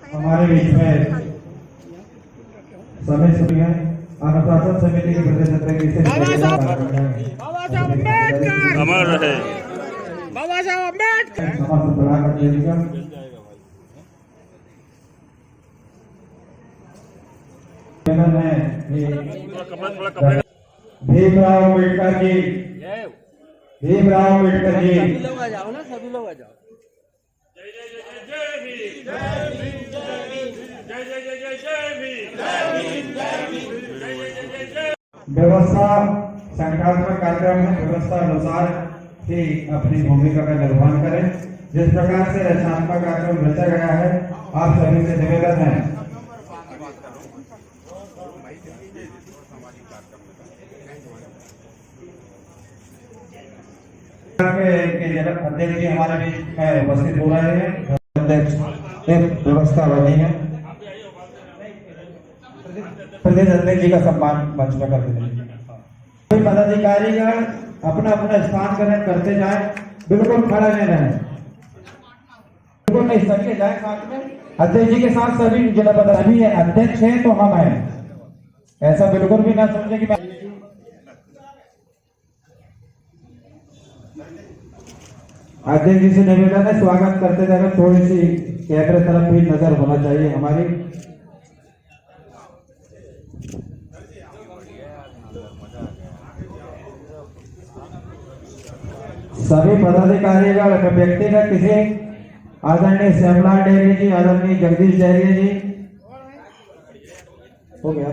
हमारे बीच में समय सभी है अनुशासन समिति के प्रतिनिधि बाबा साहब अम्बेडकर अमर रहे। बाबा साहब अम्बेडकर भीमराव अम्बेडकर जी, भीमराव अम्बेडकर जी। सभी लोग आ जाओ ना, सभी लोग आ जाओ। जय जय जय जय जय भीम, जय भीम, जय भीम, जय जय जय जय जय भीम, जय भीम, जय भीम, जय जय जय जय जय। व्यवस्था संख्यात्मक कार्यक्रम है, व्यवस्था अनुसार ही अपनी भूमिका का निर्वहन करें। जिस प्रकार से रचनात्मक कार्यक्रम रचा गया है, आप सभी से निवेदन है अध्यक्ष जी हमारे बीच में उपस्थित हो रहे हैं। अध्यक्ष एक व्यवस्था बनी है, प्रदेश अध्यक्ष जी का सम्मान मंच में कर देंगे। पदाधिकारीगण अपना अपना स्थान ग्रहण करते जाए, बिल्कुल खड़ा नहीं रहे, बिल्कुल नहीं, सभी जाए साथ में। अध्यक्ष जी के साथ सभी जिला पदाधिकारी अध्यक्ष है तो हम हैं, ऐसा बिल्कुल भी ना समझे कि अध्यक्ष जी से निवेदन है, स्वागत करते जाकर थोड़ी सी कैमरे तरफ भी नजर होना चाहिए हमारी। सभी पदाधिकारीगण व्यक्तिगत किसी आदरणीय श्यामलाल डेरी जी, आदरणीय जगदीश डेरी जी, हो गया।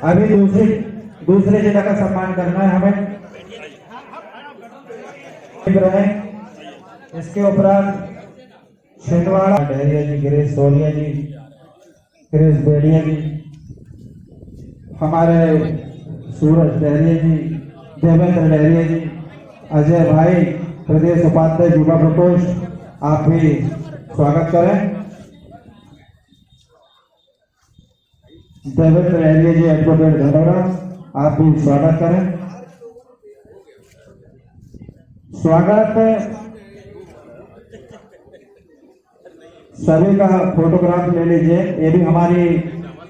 अभी दूसरे जिला का सम्मान करना है हमें। इसके उपरांत छिंदवाड़ा डहरिया जी, गिरीश सोनिया जी, गिरीश बेड़िया जी, हमारे सूरज डहरिया जी, देवेंद्र डहरिया जी, अजय भाई, प्रदेश उपाध्यक्ष युवा प्रकोष्ठ, आप भी स्वागत करें। देवेंद्र डहरिया जी, एडवोकेट धनौरा, आप भी स्वागत करें। स्वागत सभी का फोटोग्राफ ले लीजिए, ये भी हमारी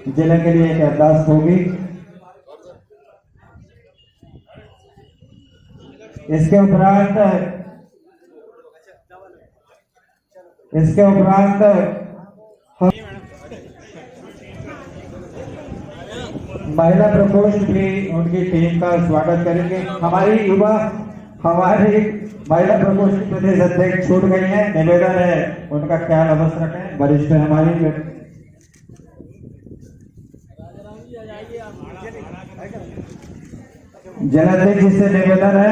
जिले के लिए एक अरदास होगी। इसके उपरांत महिला प्रकोष्ठ भी उनकी टीम का स्वागत करेंगे। हमारी महिला प्रकोष्ठ की प्रदेश अध्यक्ष छूट गई है, निवेदन है उनका ख्याल अवश्य रखें। वरिष्ठ हमारी जिलाध्यक्ष जी से निवेदन है,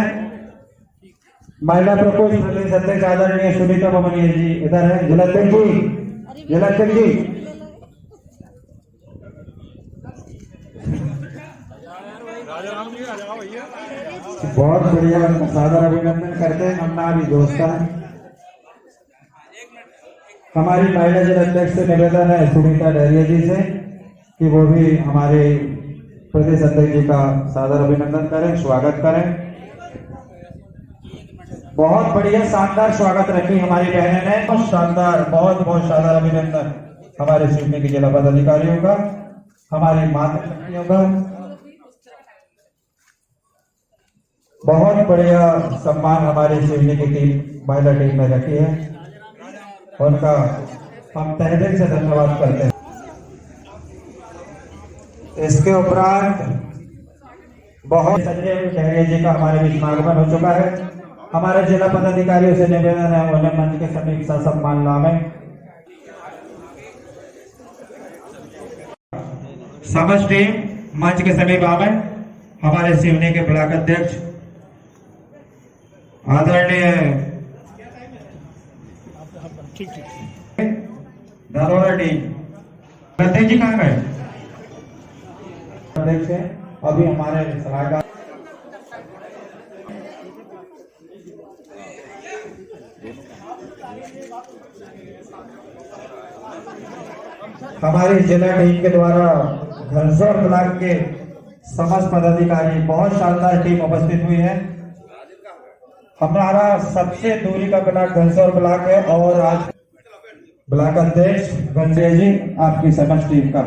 महिला प्रकोष्ठ प्रदेश अध्यक्ष आदरणीय सुनीता बमनिया जी इधर है। जिलाध्यक्ष जी बहुत बढ़िया, सादर अभिनंदन करते हैं। हमना भी दोस्त है। हमारी महिला जिला अध्यक्ष से निवेदन है सुनीता डहरिया जी से कि वो भी हमारे प्रदेश अध्यक्ष जी का सादर अभिनंदन करें, स्वागत करें। बहुत बढ़िया शानदार स्वागत रखी हमारी बहनें ने, बहुत शानदार, बहुत बहुत शानदार अभिनंदन हमारे सिवनी के जिला पदाधिकारियों का, हमारी माता शक्तियों का। बहुत बढ़िया सम्मान हमारी सिवनी की टीम, महिला टीम में रखी है, उनका हम तहे दिल से धन्यवाद करते हैं। इसके उपरांत बहुत संजय डहरिया जी का हमारे बीच में आगमन हो चुका है। हमारे जिला पदाधिकारियों से निवेदन है उन्हें मंच के समीप सम्मान लावे। समस्त टीम मंच के समीप आवे। हमारे सिवनी के ब्लॉक अध्यक्ष आदरणीय धनौरा टीम अध्यक्ष जी कहाँ गए? अध्यक्ष है अभी हमारे सलाहकार हमारी जिला टीम के द्वारा घनसौर ब्लॉक के समस्त पदाधिकारी, बहुत शानदार टीम उपस्थित हुई है। हमारा सबसे दूरी का ब्लॉक घनसौर ब्लॉक है और आज ब्लॉक अध्यक्ष गंजे जी, आपकी समस्त टीम का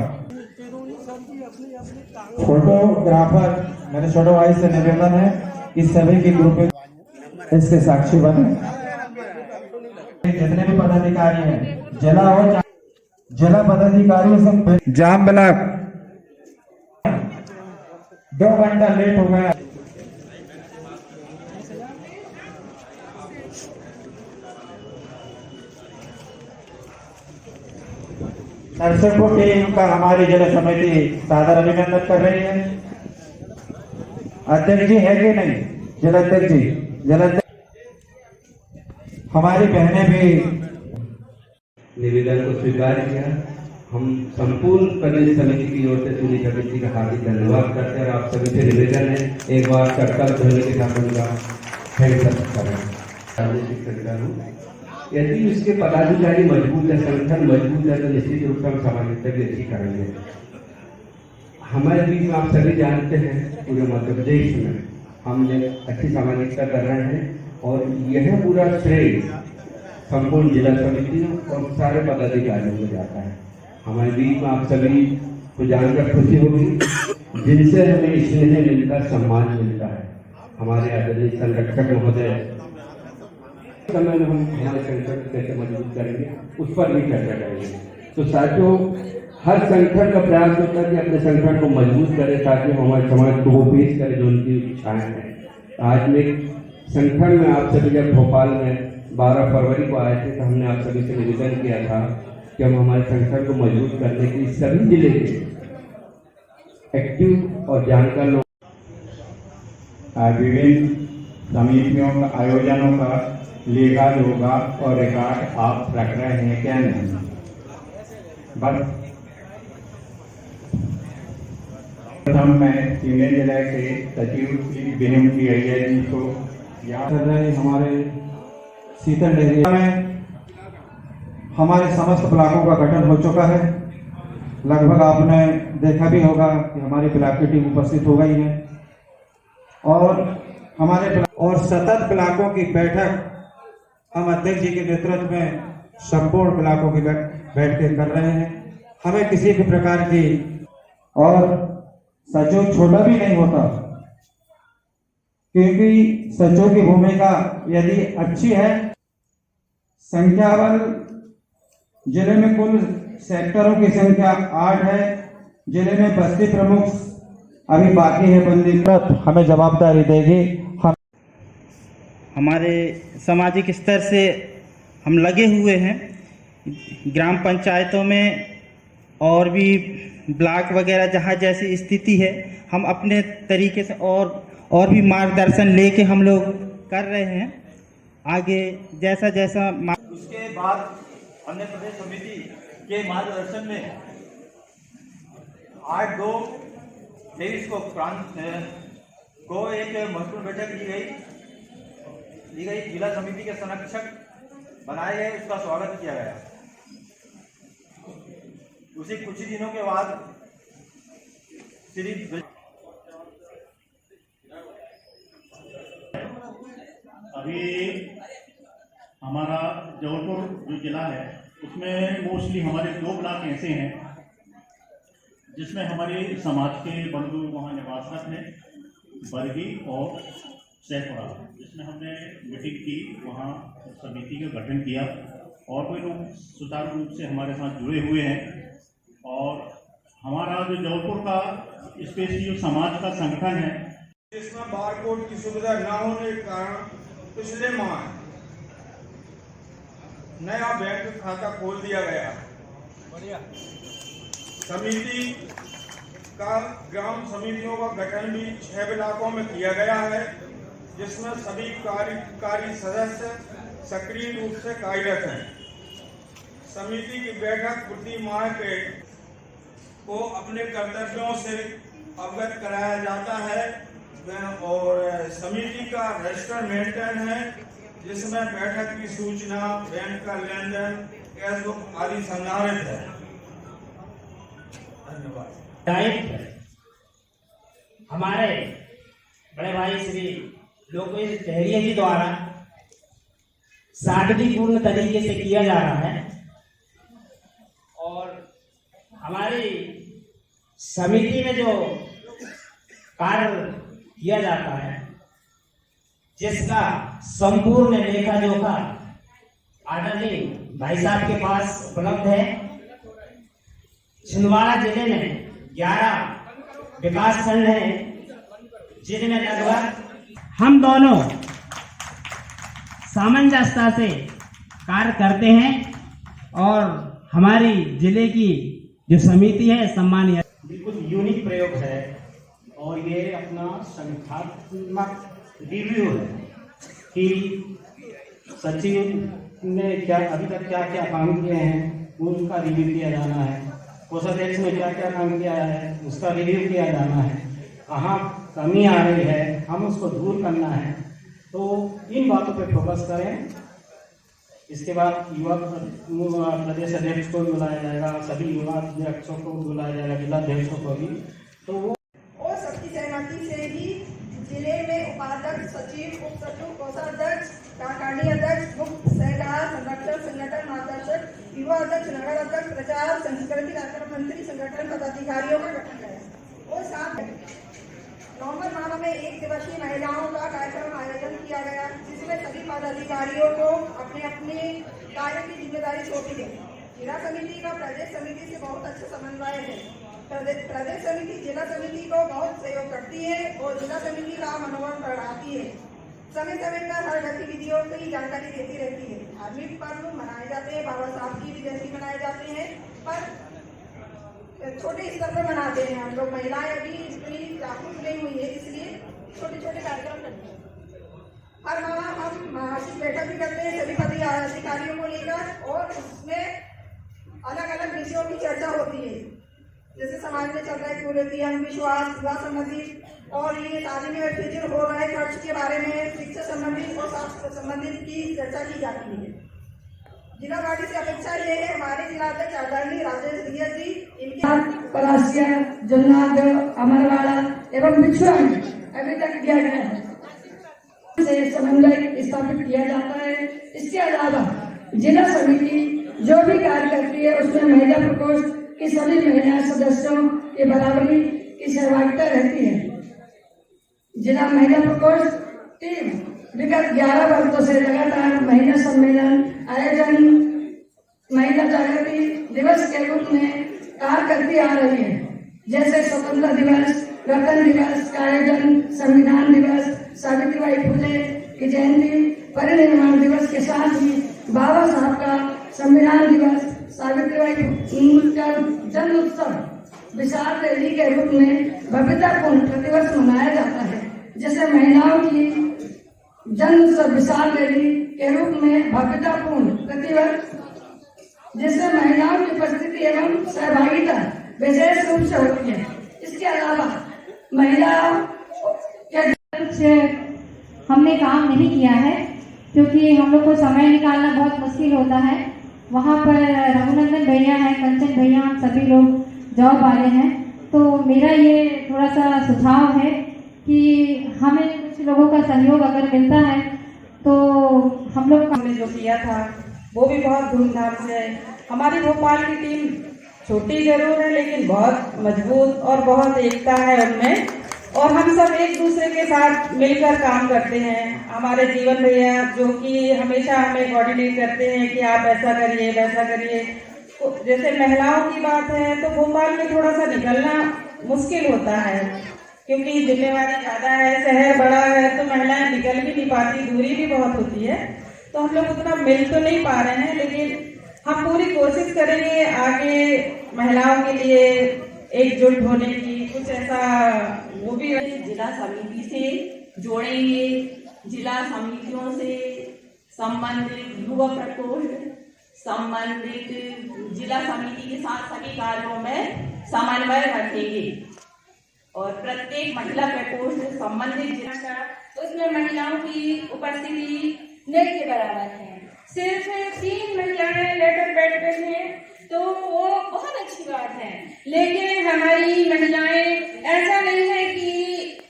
फोटोग्राफर मेरे छोटे भाई से निवेदन है कि सभी की ग्रुप इसके साक्षी बने। जितने भी पदाधिकारी हैं, जिला पदाधिकारियों से जाम ब्लॉक 2 घंटा लेट हो गया। नरसिंहपुर टीम का हमारी जिला समिति सादर अभिनंदन कर रही है। अध्यक्ष जी है कि नहीं? जिलाध्यक्ष जी, जिलाध्यक्ष हमारी बहनें भी निवेदन को स्वीकार किया। हम संपूर्ण प्रदेश समिति की ओर से पूरी समिति का हार्दिक धन्यवाद करते हैं। आप सभी से निवेदन है, एक बार चक्कर धोने के साथ उनका थैंक करें। राजनीतिक संगठन हूँ, यदि उसके पदाधिकारी मजबूत है, संगठन मजबूत है, तो निश्चित रूप से हम सामाजिकता भी अच्छी करेंगे। हमारे बीच में आप सभी जानते हैं, पूरे मध्य प्रदेश में हम अच्छी सामाजिकता कर रहे हैं और यह पूरा श्रेय संपूर्ण जिला समिति और सारे पदाधिकारियों को जाता है। हमारे बीच में आप सभी को जानकर खुशी होगी, जिनसे हमें स्नेह मिलता है, सम्मान मिलता है। हमारे आदरणीय संरक्षक महोदय समय में हम हमारे संगठन को कैसे मजबूत करेंगे उस पर भी चर्चा करेंगे। तो साथियों, हर संगठन का प्रयास होता है कि अपने संगठन को मजबूत करे ताकि हमारे समाज को वो पेश करे जो उनकी इच्छाएं हैं। आज में संगठन में आप सभी जब भोपाल में 12 फरवरी को आए थे तो हमने आप सभी से निवेदन किया था कि हम हमारे संगठन को मजबूत करने के लिए सभी जिले के एक्टिव और जानकार लोग विभिन्न समितियों का आयोजनों का लेखा जोखा और रिकॉर्ड आप रख रहे हैं क्या? नहीं, बस प्रथम मैं सीने जिले के सचिव बेहम की अय्या जी को याद कर रहे हमारे शीतल डेयरी में हमारे समस्त ब्लॉकों का गठन हो चुका है। लगभग आपने देखा भी होगा कि हमारी ब्लॉक की टीम उपस्थित हो गई है और हमारे और सतत ब्लॉकों की बैठक हम अध्यक्ष जी के नेतृत्व में संपूर्ण ब्लॉकों की बैठ के कर रहे हैं। हमें किसी भी प्रकार की और सचिव छोटा भी नहीं होता, क्योंकि सचिव की भूमिका यदि अच्छी है, संख्या बल जिले में कुल सेक्टरों की संख्या 8 है, जिले में बस्ती प्रमुख अभी बाकी है बनने, हमें जवाबदारी देगी। हम हमारे सामाजिक स्तर से हम लगे हुए हैं ग्राम पंचायतों में और भी ब्लॉक वगैरह जहाँ जैसी स्थिति है, हम अपने तरीके से और भी मार्गदर्शन लेके हम लोग कर रहे हैं। आगे जैसा जैसा उसके बाद हमने प्रदेश समिति के मार्गदर्शन में 8/2/23 को को एक महत्वपूर्ण बैठक ली गई। जिला समिति के संरक्षक बनाए गए, उसका स्वागत किया गया। उसी कुछ ही दिनों के बाद श्री अभी हमारा जबलपुर जो जिला है उसमें मोस्टली हमारे 2 ब्लॉक ऐसे हैं जिसमें हमारे समाज के बंधु वहाँ निवासरत हैं, बरगी और सैफुरा, जिसमें हमने मीटिंग की, वहाँ समिति का गठन किया और कोई लोग सुचारू रूप से हमारे साथ जुड़े हुए हैं। और हमारा जो जबलपुर का स्पेशली जो समाज का संगठन है, जिसमें बारकोड की सुविधा न होने के कारण पिछले माह नया बैंक खाता खोल दिया गया। समिति का ग्राम समितियों का गठन भी 6 ब्लॉकों में किया गया है, जिसमें सभी कार्यकारी सदस्य सक्रिय रूप से कार्यरत हैं। समिति की बैठक प्रति माह को अपने कर्तव्यों से अवगत कराया जाता है और समिति का रजिस्टर मेंटेन है, जिसमें बैठक की सूचना, बैंक का लेन देन, कैश बुक आदि संधारित है। धन्यवाद। हमारे बड़े भाई श्री लोकेश डहरिया जी द्वारा शांतिपूर्ण तरीके से किया जा रहा है। हमारी समिति में जो कार्य किया जाता है, जिसका संपूर्ण लेखा जोखा आदरणीय भाई साहब के पास उपलब्ध है। छिंदवाड़ा जिले में 11 विकास खंड हैं, जिनमें लगभग हम दोनों सामंजस्यता से कार्य करते हैं और हमारी जिले की जो समिति है सम्मानीय, बिल्कुल यूनिक प्रयोग है और ये अपना संगठनात्मक रिव्यू है कि सचिव ने क्या अभी तक क्या क्या काम किए हैं, उनका रिव्यू किया जाना है। कोषाध्यक्ष ने क्या क्या काम किया है, उसका रिव्यू किया जाना है। कहाँ कमी आ रही है, हम उसको दूर करना है। तो इन बातों पे फोकस करें। इसके बाद युवा प्रदेश अध्यक्ष को भी बुलाया जाएगा, सभी युवा अध्यक्षों को बुलाया जाएगा, जिला अध्यक्षों को भी। तो वो और सबकी सहमति से ही जिले में उपाध्यक्ष, सचिव, उप सचिव, कोषाध्यक्ष, कार्यकारिणी अध्यक्ष, मुख्य सहकार संरक्षक, संगठन मार्गदर्शक, युवा अध्यक्ष, नगर अध्यक्ष, प्रचार संस्कृति कार्यक्रम मंत्री, संगठन पदाधिकारियों का गठन करें। और साथ नवंबर माह में 1 दिवसीय महिलाओं का कार्यक्रम आयोजन किया गया, जिसमें सभी पदाधिकारियों को अपने अपने कार्य की जिम्मेदारी सौंपी गई। जिला समिति का प्रदेश समिति से बहुत अच्छा समन्वय है। प्रदेश समिति जिला समिति को बहुत सहयोग करती है और जिला समिति का मनोबल बढ़ाती है। समय समय पर हर गतिविधियों की जानकारी देती रहती है। धार्मिक पर्व मनाए जाते हैं, बाबा साहब की भी जयंती मनाए जाते हैं, पर छोटे स्तर पर मनाते हैं हम लोग। महिलाएं अभी इतनी जागरूक नहीं हुई है, इसलिए छोटे छोटे कार्यक्रम करते हैं। हर माह हम मासिक बैठक भी करते हैं सभी पदाधिकारियों को लेकर, और उसमें अलग अलग विषयों की चर्चा होती है, जैसे समाज में चल रहे कुरीति, अंधविश्वास, विवाह संबंधित, और ये शादी में फिजूल हो रहे खर्च के बारे में, शिक्षा संबंधित और स्वास्थ्य संबंधित की चर्चा की जाती है। जिला पार्टी से अपेक्षा ये है, हमारे जिला अध्यक्ष आदरणीय राजेश रिया जी, इनके पलासिया, जन्नाद, अमरवाड़ा एवं बिछुआ में अभी तक किया गया है से समन्वय स्थापित किया जाता है। इसके अलावा जिला समिति जो भी कार्य करती है, उसमें महिला प्रकोष्ठ की सभी महिला सदस्यों के बराबरी की सहभागिता रहती है। जिला महिला प्रकोष्ठ टीम विगत 11 वर्षों से लगातार महिला सम्मेलन आयोजन महिला जागृति दिवस के रूप में कार्य करती आ रही है, जैसे स्वतंत्रता दिवस, गणतंत्र दिवस का आयोजन, संविधान दिवस, सावित्रीबाई फुले की जयंती, परिनिर्वाण दिवस के साथ ही बाबा साहब का संविधान दिवस, सावित्रीबाई का जन्म उत्सव विशाल रैली के रूप में भव्यतापूर्ण प्रतिवर्ष मनाया जाता है। जैसे महिलाओं की जन्म उत्सव विशाल रैली के रूप में भव्यतापूर्ण प्रतिवर्ष, जिसमें महिलाओं की उपस्थिति एवं सहभागिता विशेष रूप से होती है। इसके अलावा महिलाओं के हमने काम नहीं किया है, क्योंकि हम लोग को समय निकालना बहुत मुश्किल होता है। वहाँ पर रघुनंदन भैया हैं, कंचन भैया, हम सभी लोग जॉब वाले हैं। तो मेरा ये थोड़ा सा सुझाव है कि हमें कुछ लोगों का सहयोग अगर मिलता है तो हम लोग हमने जो किया था वो भी बहुत धूमधाम से। हमारी भोपाल की टीम छोटी जरूर है, लेकिन बहुत मजबूत और बहुत एकता है उनमें, और हम सब एक दूसरे के साथ मिलकर काम करते हैं। हमारे जीवन भैया जो कि हमेशा हमें कोऑर्डिनेट करते हैं कि आप ऐसा करिए वैसा करिए। तो जैसे महिलाओं की बात है तो भोपाल में थोड़ा सा निकलना मुश्किल होता है, क्योंकि जिम्मेवारी ज़्यादा है, शहर बड़ा है, तो महिलाएं निकल भी नहीं पाती, दूरी भी बहुत होती है। तो हम लोग उतना मिल तो नहीं पा रहे हैं, लेकिन हम पूरी कोशिश करेंगे आगे महिलाओं के लिए एकजुट होने की। कुछ ऐसा वो भी जिला समिति से जोड़ेंगे, जिला समितियों से संबंधित युवा प्रकोष्ठ संबंधित जिला समिति के साथ सभी कार्यों में समन्वय रखेंगे, और प्रत्येक महिला प्रकोष्ठ संबंधित जिला का उसमें महिलाओं की उपस्थिति नहीं के बराबर है। सिर्फ 3 महिलाएं लेटर पैड पे हैं तो वो बहुत अच्छी बात है, लेकिन हमारी महिलाएं ऐसा नहीं है कि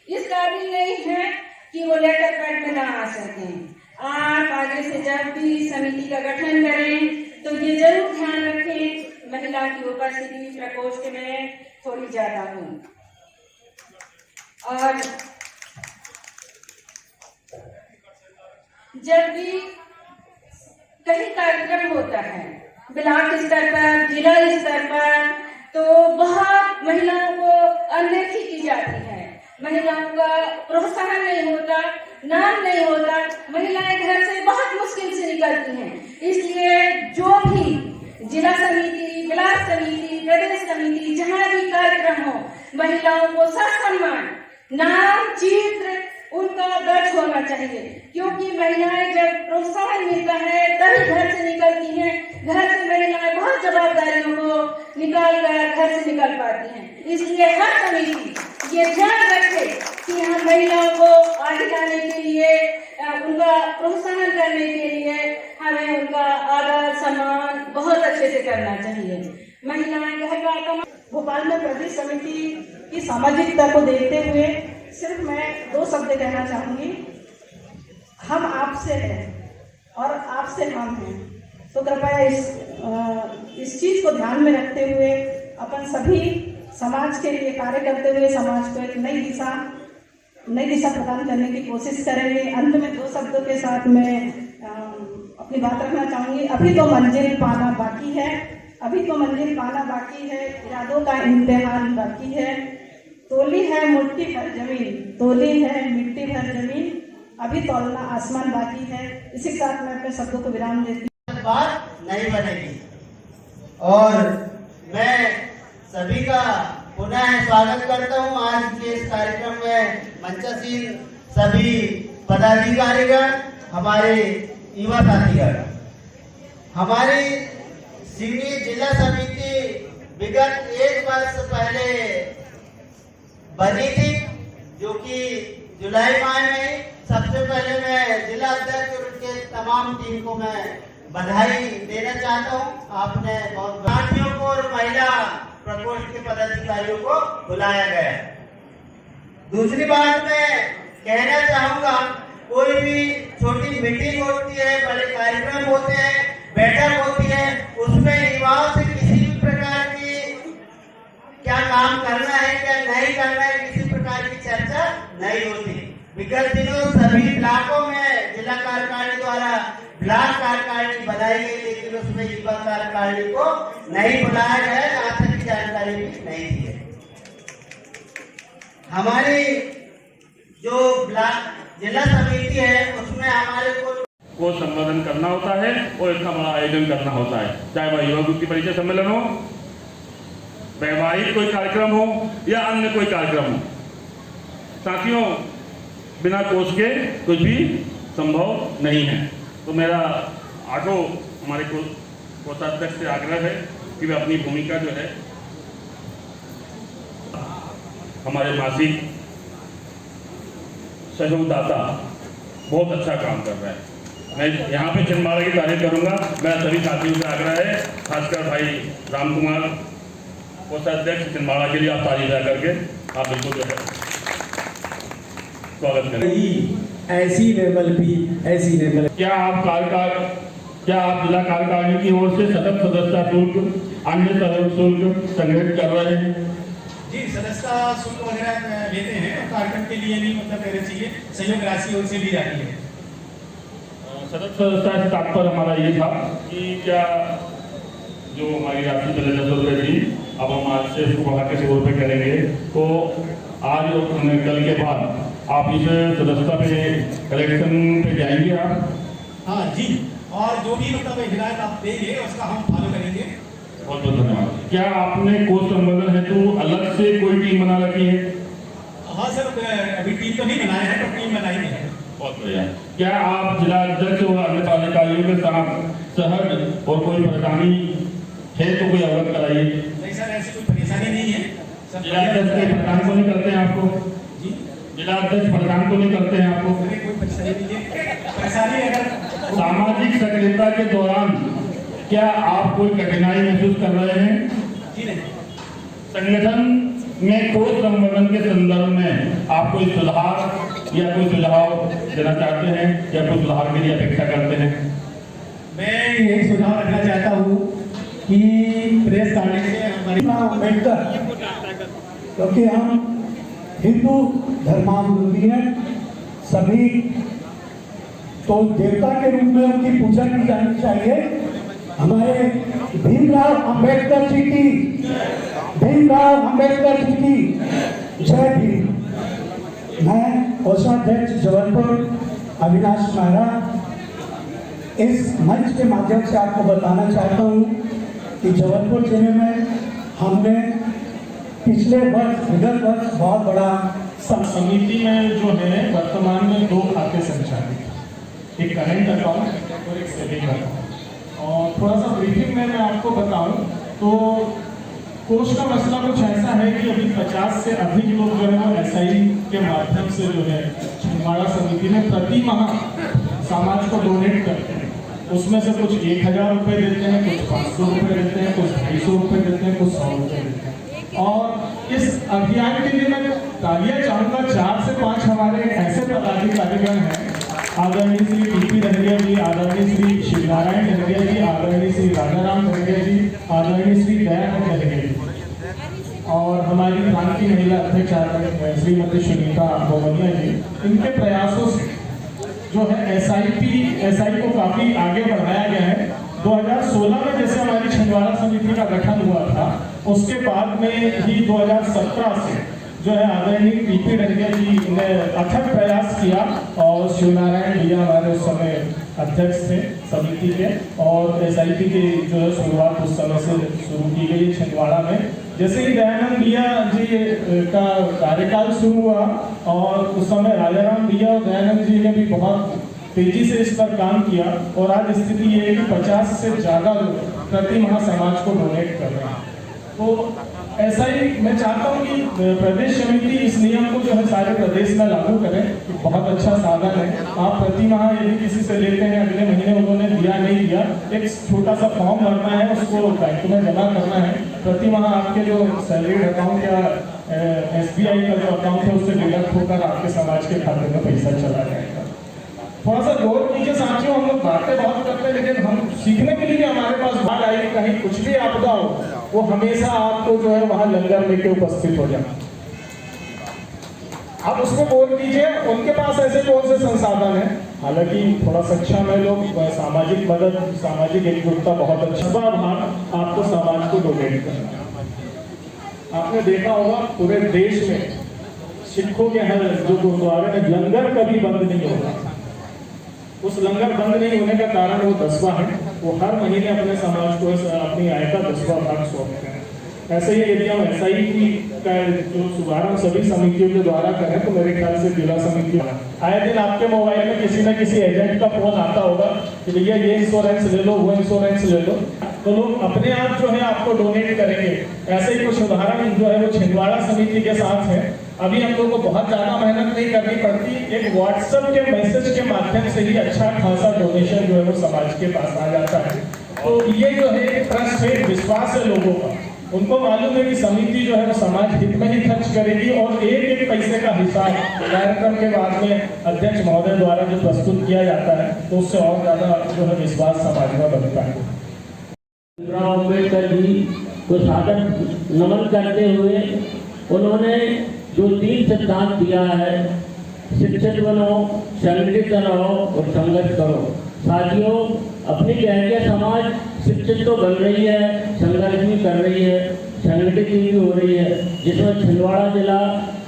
इस काबिल नहीं है कि वो लेटर पैड में ना आ सकें। आप आगे से जब भी समिति का गठन करें तो ये जरूर ध्यान रखें महिला की यूनिवर्सिटी प्रकोष्ठ में थोड़ी ज्यादा हूँ। और जब भी कहीं कार्यक्रम होता है ब्लॉक स्तर पर, जिला स्तर पर, तो बहुत महिलाओं को अनदेखी की जाती है, महिलाओं का प्रोत्साहन नहीं होता, नाम नहीं होता, महिलाएं घर से बहुत मुश्किल से निकलती हैं। इसलिए जो भी जिला समिति, ब्लॉक समिति, प्रदेश समिति, जहाँ भी कार्यक्रम हो, महिलाओं को ससम्मान नाम, चित्र उनका दर्ज होना चाहिए, क्योंकि महिलाएं जब प्रोत्साहन मिलता है तभी घर से निकलती हैं। घर से महिलाएं बहुत जवाबदारियों को निकाल कर घर से निकल पाती हैं। इसलिए हर समिति ये ध्यान रखे कि हम महिलाओं को आगे लाने के लिए, उनका प्रोत्साहन करने के लिए हमें उनका आदर सम्मान बहुत अच्छे से करना चाहिए। महिलाएं घर का काम। भोपाल में प्रदेश समिति की सामाजिकता को देखते हुए सिर्फ मैं 2 शब्द कहना चाहूंगी। हम आपसे हैं और आपसे हम हैं, तो कृपया इस चीज को ध्यान में रखते हुए अपन सभी समाज के लिए कार्य करते हुए समाज को एक नई दिशा प्रदान करने की कोशिश करेंगे। अंत में 2 शब्दों के साथ मैं अपनी बात रखना चाहूंगी। अभी तो मंजिल पाना बाकी है, इरादों का इम्तिहान बाकी है। तोली है मुट्ठी भर जमीन, तोली है मिट्टी भर जमीन, अभी तोलना आसमान बाकी है। इसी के साथ मैं अपने शब्दों को विराम देती हूँ। बात नहीं बनेगी। और मैं सभी का पुनः स्वागत करता हूँ आज के इस कार्यक्रम में। मंचासीन सभी पदाधिकारीगण, हमारे युवा साथीगण, हमारी सीनियर जिला समिति विगत 1 वर्ष पहले बनी थी, जो कि जुलाई माह में। सबसे पहले मैं जिला अध्यक्ष और उनके तमाम टीम को मैं बधाई देना चाहता हूँ। आपने बहुत साथियों को और महिला प्रकोष्ठ के पदाधिकारियों को बुलाया गया। दूसरी बात मैं कहना चाहूंगा, कोई भी छोटी मीटिंग होती है, बड़े कार्यक्रम होते हैं, बैठक होती है, उसमें युवाओं से किसी भी प्रकार की क्या काम करना है, क्या नहीं करना है, किसी प्रकार की चर्चा नहीं होती। विगत दिनों सभी ब्लॉकों में जिला कार्यकारिणी द्वारा ब्लॉक कार्यकारिणी बनाई गई, लेकिन उसमें युवा कार्यकारिणी को नहीं बुलाया गया, यहाँ तक की जानकारी भी नहीं दी है। हमारी जो ब्लॉक जिला समिति है उसमें हमारे को संबोधन करना होता है और इतना बड़ा आयोजन करना होता है, चाहे वह युवा ग्रुप की परिचय सम्मेलन हो, वैवाहिक कोई कार्यक्रम हो या अन्य कोई कार्यक्रम हो। साथियों, बिना कोष के कुछ भी संभव नहीं है। तो मेरा आठों हमारे कोषाध्यक्ष से आग्रह है कि वे अपनी भूमिका जो है, हमारे मासिक सहयोगदाता बहुत अच्छा काम कर रहा है। मैं यहाँ पे छिंदवाड़ा की तारीफ करूँगा। मेरा सभी साथियों से आग्रह है, खासकर भाई राम कुमार कोषाध्यक्ष छिंदवाड़ा के लिए आप तारीफ करके आप बिल्कुल जो है स्वागत करें। ऐसी निर्मल भी ऐसी निर्मल। क्या आप जिला कार्यकारिणी की ओर से सतत सदस्यता शुल्क, अन्य सहयोग शुल्क संग्रहित कर रहे हैं? जी, सदस्यता शुल्क वगैरह लेते हैं, कार्यक्रम के लिए भी मतलब कहना चाहिए सहयोग राशि उनसे ली जाती है। सदस्यता से तात्पर्य हमारा ये था कि क्या जो हमारी राशि पहले 10 रुपये थी, अब हम आज से इसको बढ़ा के 100 रुपये करेंगे। तो आज और कल के बाद आप इस सदस्यता पे कलेक्शन पे जाएंगे आप? हाँ जी, और जो भी मतलब हिदायत आप देंगे उसका हम फॉलो करेंगे। बहुत बहुत धन्यवाद। क्या आपने कोष संवर्धन हेतु अलग से कोई टीम बना रखी है? हाँ सर, अभी टीम तो नहीं बनाया है, पर टीम बनाई है। बहुत बढ़िया। क्या आप जिला अध्यक्ष और अन्य पदाधिकारियों के साथ सहज और कोई परेशानी है तो कोई अवगत कराइए? नहीं सर, ऐसी कोई परेशानी नहीं है। जिला अध्यक्ष कोई परेशान को नहीं करते हैं आपको? जी, जिला अध्यक्ष परेशान को नहीं करते हैं आपको? कोई परेशानी नहीं है। परेशानी अगर सामाजिक सक्रियता के दौरान क्या आप कोई कठिनाई महसूस कर रहे हैं? जी नहीं। संगठन में कोष संवर्धन के संदर्भ में आप कोई सुधार या कोई सुझाव देना चाहते हैं या कोई सुधार के लिए अपेक्षा करते हैं? मैं यही सुझाव रखना चाहता हूँ कि प्रेस करने से हमारी अम्बेडकर, क्योंकि हम हिंदू धर्मावलंबी हैं सभी, तो देवता के रूप में उनकी पूजा की जानी चाहिए। हमारे भीमराव अंबेडकर जी की, भीमराव अंबेडकर जी की जय भीम। मैं कोषाध्यक्ष जबलपुर अविनाश महरा इस मंच के माध्यम से आपको बताना चाहता हूँ कि जबलपुर जिले में हमने पिछले वर्ष विगत वर्ष बहुत बड़ा समिति में जो है वर्तमान में 2 खाते संचालित, एक करेंट अकाउंट और एक सेविंग अकाउंट। और थोड़ा सा ब्रीफिंग में मैं आपको बताऊं तो कोष का मसला कुछ ऐसा है कि अभी 50 से अधिक लोग जो है वो SI के माध्यम से जो है छिंदवाड़ा समिति में प्रति माह समाज को डोनेट करते हैं। उसमें से कुछ 1000 रुपये देते हैं, कुछ 500 रुपये देते हैं, कुछ 250 रुपये देते हैं, कुछ 100 रुपये देते हैं। और इस अभियान के लिए मैं तालियां चाहूँगा 4 से 5 हमारे ऐसे पदाधिकारीगण हैं, आदरणीय श्री टीपी रंगिया जी, आदरणीय श्री शिवनारायण रंगिया जी, आदरणीय श्री राजाराम रंगिया जी, आदरणीय श्री दयानंद रंगिया जी, और हमारी प्रांतीय महिला अध्यक्ष श्रीमती सुनीता बोवनिया जी। इनके प्रयासों से जो है SI को काफी आगे बढ़ाया गया है। 2016 में जैसे हमारी छिंदवाड़ा समिति का गठन हुआ था, उसके बाद में ही 2017 से जो है आदरणीय टीपी रंगिया जी ने अथक प्रयास किया और शिवनारायण भैया हमारे उस समय अध्यक्ष थे समिति के, और SIP की जो है शुरुआत उस समय से शुरू की गई छिंदवाड़ा में। जैसे ही दयानंद भैया जी का कार्यकाल शुरू हुआ और उस समय राजाराम भैया और दयानंद जी ने भी बहुत तेजी से इस पर काम किया, और आज स्थिति ये है कि 50 से ज़्यादा लोग प्रति माह समाज को डोनेट कर रहे हैं। तो ऐसा ही मैं चाहता हूँ कि प्रदेश समिति इस नियम को जो है सारे प्रदेश में लागू करें, कि बहुत अच्छा साधन है। आप प्रति माह यदि किसी से लेते हैं, अगले महीने उन्होंने दिया नहीं दिया, एक छोटा सा फॉर्म भरना है, उसको बैंक में जमा करना है। प्रति माह आपके जो सैलरी अकाउंट या SBI का जो अकाउंट है उससे डिडक्ट होकर आपके समाज के खाते में पैसा चला जाएगा। थोड़ा सा गौर कीजिए साथियों, हम लोग बातें बहुत करते हैं, लेकिन हम सीखने के लिए हमारे पास बाढ़ आई, कहीं कुछ भी आपदा हो, वो हमेशा आपको जो है वहां लंगर लेके उपस्थित हो जाए। आप उसको गौर कीजिए, उनके पास ऐसे कौन से संसाधन है। हालांकि थोड़ा सक्षम है लोग, सामाजिक मदद, सामाजिक एकजुटता बहुत अच्छा भाग आपको समाज को डोनेट करना। आपने देखा होगा पूरे देश में सिखों के हर जो गुरुद्वारे में लंगर कभी बंद नहीं होगा। उस लंगर बंद नहीं होने का कारण वो दसवां है, वो हर महीने अपने समाज को अपनी आय का 10वां भाग सौंपते हैं। ऐसे ही यदि हम SI का जो शुभारंभ सभी समितियों के द्वारा करें तो मेरे ख्याल से जिला समिति आए दिन आपके मोबाइल में किसी न किसी एजेंट का फोन आता होगा कि भैया ये इंश्योरेंस ले लो, वो इंश्योरेंस ले लो, तो लोग अपने आप जो है आपको डोनेट करेंगे। ऐसे ही कुछ उदाहरण जो है वो छिंदवाड़ा समिति के साथ है। अभी हम लोग को बहुत ज्यादा मेहनत नहीं करनी पड़ती, एक व्हाट्सएप के मैसेज के माध्यम से ही अच्छा खासा डोनेशन जो है वो समाज के पास आ जाता है। तो ये जो है एक ट्रस्ट है, विश्वास है लोगों का, उनको मालूम है कि समिति जो है वो समाज हित में ही खर्च करेगी, और एक एक पैसे का हिसाब कार्यक्रम के बाद में अध्यक्ष महोदय द्वारा जो प्रस्तुत किया जाता है, तो उससे और ज्यादा जो है विश्वास समाज में बनता है। भीमराव अम्बेडकर जी को सादर नमन करते हुए उन्होंने जो 3 सिद्धांत दिया है, शिक्षित बनो, संगठित रहो और संघर्ष करो। साथियों, अपनी गहरिया समाज शिक्षित तो बन रही है, संघर्ष भी कर रही है, संगठित भी हो रही है, जिसमें छिंदवाड़ा जिला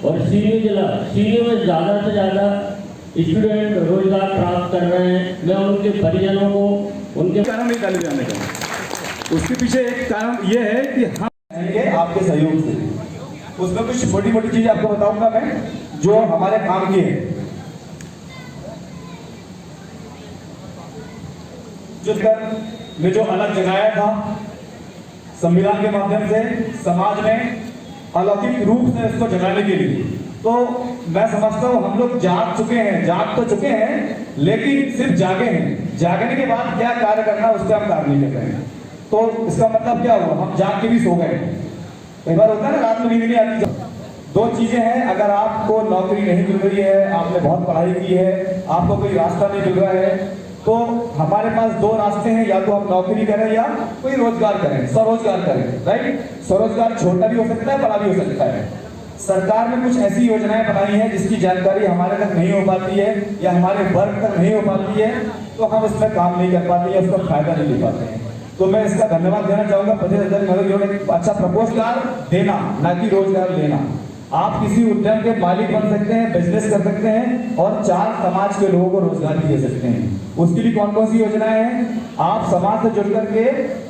और सीनी में ज़्यादा से ज़्यादा स्टूडेंट रोजगार प्राप्त कर रहे हैं। मैं उनके परिजनों को उनके कारण निकाले जाने का, उसके पीछे एक कारण ये है कि हम आपके सहयोग से, उसमें कुछ छोटी मोटी चीजें आपको बताऊंगा मैं जो हमारे काम की है। जो में जो अलग जगाया था संविधान के माध्यम से समाज में अलौकिक रूप से इसको जगाने के लिए, तो मैं समझता हूँ हम लोग जाग तो चुके हैं, लेकिन सिर्फ जागे हैं। जागने के बाद क्या कार्य करना है उस पर हम कार्य नहीं कर रहे हैं। तो इसका मतलब क्या हुआ, हम जाग के भी सो गए। एक बार होता है ना रात में नींद नहीं आती। 2 चीजें हैं, अगर आपको नौकरी नहीं मिल रही है, आपने बहुत पढ़ाई की है, आपको कोई रास्ता नहीं मिल रहा है, तो हमारे पास दो रास्ते हैं, या तो हम नौकरी करें या कोई रोजगार करें, स्वरोजगार करें, राइट। स्वरोजगार छोटा भी हो सकता है, बड़ा भी हो सकता है। सरकार ने कुछ ऐसी योजनाएं बनाई हैं जिसकी जानकारी हमारे तक नहीं हो पाती है या हमारे वर्ग तक नहीं हो पाती है, तो हम उसमें काम नहीं कर पाते या उसका फायदा नहीं ले पाते हैं। तो मैं इसका धन्यवाद देना चाहूंगा प्रदेश अध्यक्ष महोदय ने अच्छा प्रपोजल देना, ना कि रोजगार लेना। आप किसी उद्यम के मालिक बन सकते हैं, बिजनेस कर सकते हैं और 4 समाज के लोगों को रोजगार भी दे सकते हैं। उसके लिए कौन कौन सी योजनाएं हैं? आप समाज से जुड़ करके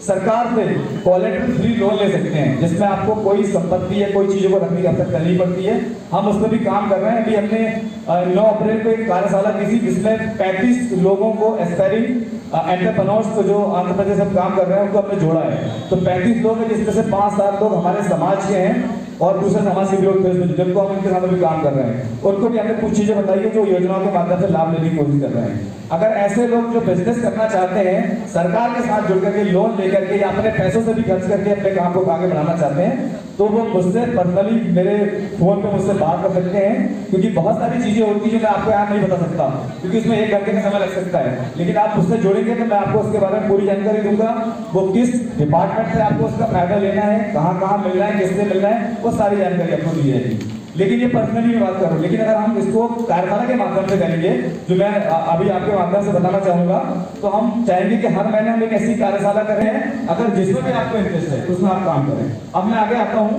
सरकार से कोलैटरल फ्री लोन ले सकते हैं, जिसमें आपको कोई संपत्ति या कोई चीजों को रखने की आवश्यकता नहीं पड़ती है। हम उसमें भी काम कर रहे हैं। अभी हमने 9 अप्रैल को एक कार्यशाला की थी जिसमें 35 लोगों को एस्पायरिंग एंटरप्रेन्योर्स को जो आंध्र प्रदेश में काम कर रहे हैं उनको हमने जोड़ा है। तो 35 लोग हैं जिसमें से 5-7 लोग हमारे समाज के हैं और दूसरे समाज के भी लोग थे जिनको हम इनके साथ भी काम कर रहे हैं। उनको भी हमने कुछ चीजें बताई है जो योजनाओं के माध्यम से लाभ लेने की कोशिश कर रहे हैं। अगर ऐसे लोग जो बिजनेस करना चाहते हैं, सरकार के साथ जुड़ करके लोन लेकर के या अपने पैसों से भी खर्च करके अपने काम को आगे बढ़ाना चाहते हैं, तो वो मुझसे पर्सनली मेरे फोन पे मुझसे बात कर सकते हैं, क्योंकि बहुत सारी चीजें होती है जो मैं आपको यहाँ नहीं बता सकता, क्योंकि उसमें 1 घंटे का समय लग सकता है। लेकिन आप मुझसे जुड़ेंगे तो मैं आपको उसके बारे में पूरी जानकारी दूंगा। वो किस डिपार्टमेंट से आपको उसका फायदा लेना है, कहाँ मिलना है, किससे मिलना है, वो सारी जानकारी आपको दी जाएगी। लेकिन ये पर्सनली मैं बात कर रहा हूँ। लेकिन अगर हम इसको कार्यशाला के माध्यम से करेंगे, जो मैं अभी आपके माध्यम से बताना चाहूंगा, तो हम चाहेंगे कि हर महीने हम एक ऐसी कार्यशाला करें, अगर जिसमें भी आपको इंटरेस्ट है उसमें आप काम करें। अब मैं आगे आता हूँ